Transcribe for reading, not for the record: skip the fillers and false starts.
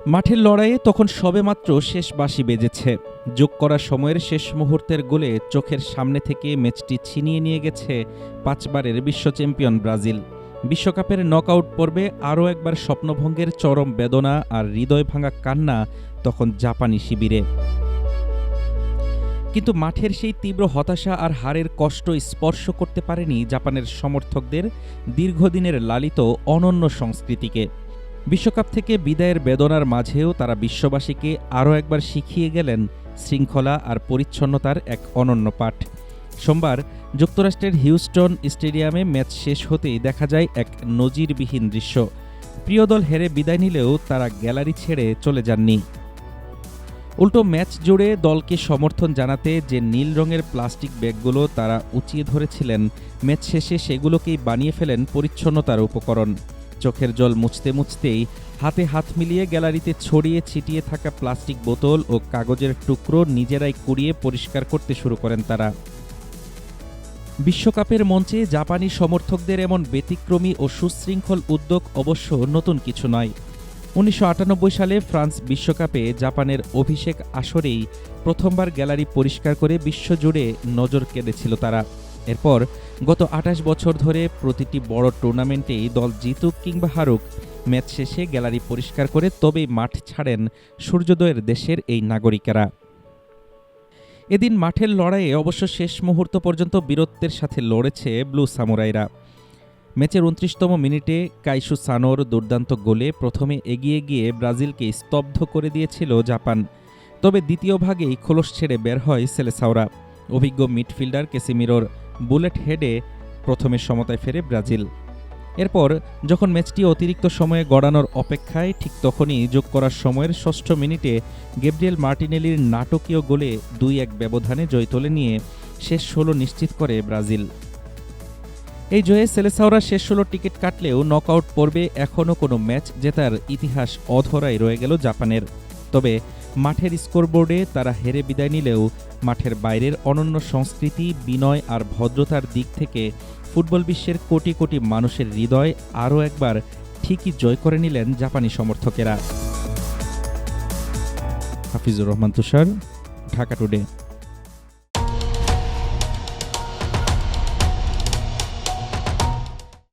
মাঠের লড়াইয়ে তখন সবেমাত্র শেষ বাঁশি বেজেছে। যোগ করা সময়ের শেষ মুহূর্তের গোলে চোখের সামনে থেকে ম্যাচটি ছিনিয়ে নিয়ে গেছে 5 বারের বিশ্ব চ্যাম্পিয়ন ব্রাজিল। বিশ্বকাপের নকআউট পর্বে আরও একবার স্বপ্নভঙ্গের চরম বেদনা আর হৃদয় ভাঙা কান্না তখন জাপানি শিবিরে। কিন্তু মাঠের সেই তীব্র হতাশা আর হারের কষ্ট স্পর্শ করতে পারেনি জাপানের সমর্থকদের দীর্ঘদিনের লালিত অনন্য সংস্কৃতিকে। বিশ্বকাপ থেকে বিদায়ের বেদনার মাঝেও তারা বিশ্ববাসীকে আরও একবার শিখিয়ে গেলেন শৃঙ্খলা আর পরিচ্ছন্নতার এক অনন্য পাঠ। সোমবার যুক্তরাষ্ট্রের হিউস্টন স্টেডিয়ামে ম্যাচ শেষ হতেই দেখা যায় এক নজিরবিহীন দৃশ্য। প্রিয় দল হেরে বিদায় নিলেও তারা গ্যালারি ছেড়ে চলে যাননি। উল্টো ম্যাচ জুড়ে দলকে সমর্থন জানাতে যে নীল রঙের প্লাস্টিক ব্যাগগুলো তারা উঁচিয়ে ধরেছিলেন, ম্যাচ শেষে সেগুলোকেই বানিয়ে ফেলেন পরিচ্ছন্নতার উপকরণ। চোখের জল মুছতে মুছতেই হাতে হাত মিলিয়ে গ্যালারিতে ছড়িয়ে ছিটিয়ে থাকা প্লাস্টিক বোতল ও কাগজের টুকরো নিজেরাই কুড়িয়ে পরিষ্কার করতে শুরু করেন তারা। বিশ্বকাপের মঞ্চে জাপানি সমর্থকদের এমন ব্যতিক্রমী ও সুশৃঙ্খল উদ্যোগ অবশ্য নতুন কিছু নয়। 1998 সালে ফ্রান্স বিশ্বকাপে জাপানের অভিষেক আসরেই প্রথমবার গ্যালারি পরিষ্কার করে বিশ্বজুড়ে নজর কেড়েছিল তারা। এরপর গত 28 বছর ধরে প্রতিটি বড় টুর্নামেন্টেই দল জিতুক কিংবা হারুক, ম্যাচ শেষে গ্যালারি পরিষ্কার করে তবেই মাঠ ছাড়েন সূর্যোদয়ের দেশের এই নাগরিকেরা। এদিন মাঠের লড়াইয়ে অবশ্য শেষ মুহূর্ত পর্যন্ত বীরত্বের সাথে লড়েছে ব্লু সামুরাইরা। ম্যাচের 29তম মিনিটে কাইসু সানোর দুর্দান্ত গোলে প্রথমে এগিয়ে গিয়ে ব্রাজিলকে স্তব্ধ করে দিয়েছিল জাপান। তবে দ্বিতীয় ভাগেই খোলস ছেড়ে বের হয় সেলেসাওরা। অভিজ্ঞ মিডফিল্ডার ক্যাসিমিরোর বুলেট হেডে প্রথমে সমতায় ফেরে ব্রাজিল। এরপর যখন ম্যাচটি অতিরিক্ত সময়ে গড়ানোর অপেক্ষায়, ঠিক তখনই যোগ করার সময়ের 6ষ্ঠ মিনিটে গ্যাব্রিয়েল মার্টিনেলির নাটকীয় গোলে 2-1 ব্যবধানে জয় তুলে নিয়ে শেষ 16 নিশ্চিত করে ব্রাজিল। এই জয়ে সেলেসাওরা শেষ 16 টিকিট কাটলেও নকআউট পর্বে এখনও কোনো ম্যাচ জেতার ইতিহাস অধরাই রয়ে গেল জাপানের। তবে মাঠের স্কোরবোর্ডে তারা হেরে বিদায় নিলেও মাঠের বাইরের অনন্য সংস্কৃতি, বিনয় আর ভদ্রতার দিক থেকে ফুটবল বিশ্বের কোটি কোটি মানুষের হৃদয় আরও একবার ঠিকই জয় করে নিলেন জাপানি সমর্থকেরা। হাফিজুর রহমান তুষার, ঢাকা টুডে।